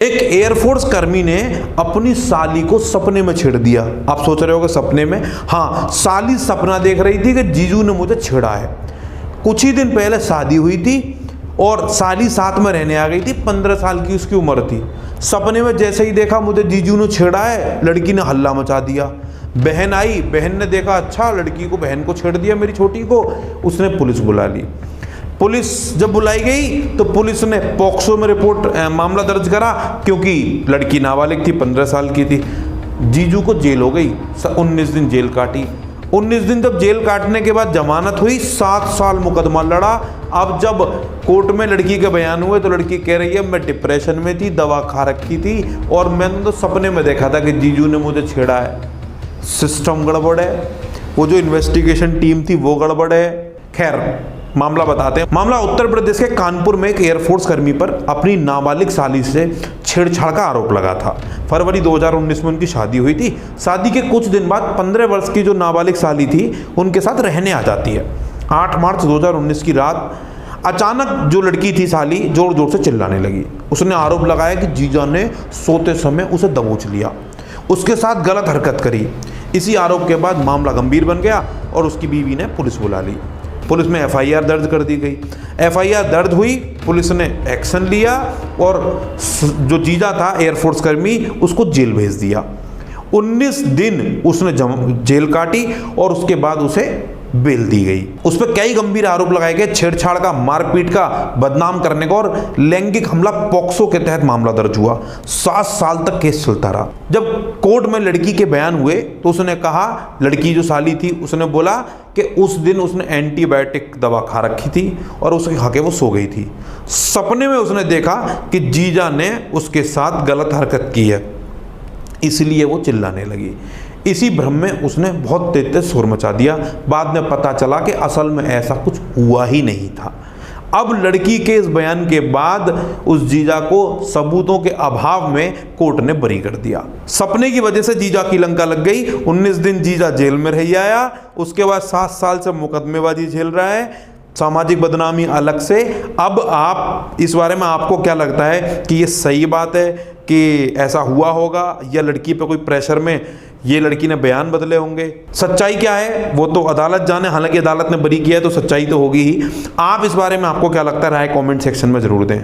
एक एयरफोर्स कर्मी ने अपनी साली को सपने में छेड़ दिया। आप सोच रहे होगे सपने में? हाँ, साली सपना देख रही थी कि जीजू ने मुझे छेड़ा है। कुछ ही दिन पहले शादी हुई थी और साली साथ में रहने आ गई थी। 15 साल की उसकी उम्र थी। सपने में जैसे ही देखा मुझे जीजू ने छेड़ा है, लड़की ने हल्ला मचा दिया। बहन आई, बहन ने देखा अच्छा लड़की को, बहन को छेड़ दिया मेरी छोटी को। उसने पुलिस बुला ली। पुलिस जब बुलाई गई तो पुलिस ने पॉक्सो में मामला दर्ज करा, क्योंकि लड़की नाबालिग थी, 15 साल की थी। जीजू को जेल हो गई, 19 दिन जेल काटी। 19 दिन जब जेल काटने के बाद जमानत हुई, 7 साल मुकदमा लड़ा। अब जब कोर्ट में लड़की के बयान हुए तो लड़की कह रही है मैं डिप्रेशन में थी, दवा खा रखी थी और मैंने तो सपने में देखा था कि जीजू ने मुझे छेड़ा है। सिस्टम गड़बड़ है, वो जो इन्वेस्टिगेशन टीम थी वो गड़बड़ है। खैर, मामला बताते हैं। मामला उत्तर प्रदेश के कानपुर में एक एयरफोर्स कर्मी पर अपनी नाबालिग साली से छेड़छाड़ का आरोप लगा था। फरवरी 2019 में उनकी शादी हुई थी। शादी के कुछ दिन बाद 15 वर्ष की जो नाबालिग साली थी उनके साथ रहने आ जाती है। 8 मार्च 2019 की रात अचानक जो लड़की थी साली जोर जोर से चिल्लाने लगी। उसने आरोप लगाया कि जीजा ने सोते समय उसे दबोच लिया, उसके साथ गलत हरकत करी। इसी आरोप के बाद मामला गंभीर बन गया और उसकी बीवी ने पुलिस बुला ली। पुलिस में एफआईआर दर्ज कर दी गई। एफआईआर दर्ज हुई, पुलिस ने एक्शन लिया और जो जीजा था एयरफोर्स कर्मी उसको जेल भेज दिया। 19 दिन उसने जेल काटी और उसके बाद उसे बेल दी गई। उस पर कई गंभीर आरोप लगाए गए, छेड़छाड़ का, मारपीट का, बदनाम करने का और लैंगिक हमला पॉक्सो के तहत मामला दर्ज हुआ। 7 साल तक केस चलता रहा। जब कोर्ट में लड़की के बयान हुए तो उसने कहा, लड़की जो साली थी उसने बोला कि उस दिन उसने एंटीबायोटिक दवा खा रखी थी और उसे खा के वो सो गई थी। सपने में उसने देखा कि जीजा ने उसके साथ गलत हरकत की है, इसलिए वो चिल्लाने लगी। इसी भ्रम में उसने बहुत तेज शोर मचा दिया। बाद में पता चला कि असल में ऐसा कुछ हुआ ही नहीं था। अब लड़की के इस बयान के बाद उस जीजा को सबूतों के अभाव में कोर्ट ने बरी कर दिया। सपने की वजह से जीजा की लंका लग गई। 19 दिन जीजा जेल में रह आया। उसके बाद 7 साल से मुकदमेबाजी झेल रहा है, सामाजिक बदनामी अलग से। अब आप इस बारे में आपको क्या लगता है कि ये सही बात है कि ऐसा हुआ होगा, या लड़की पे कोई प्रेशर में ये लड़की ने बयान बदले होंगे? सच्चाई क्या है वो तो अदालत जाने। हालांकि अदालत ने बरी किया है तो सच्चाई तो होगी ही। आप इस बारे में आपको क्या लगता है, राय कमेंट सेक्शन में जरूर दें।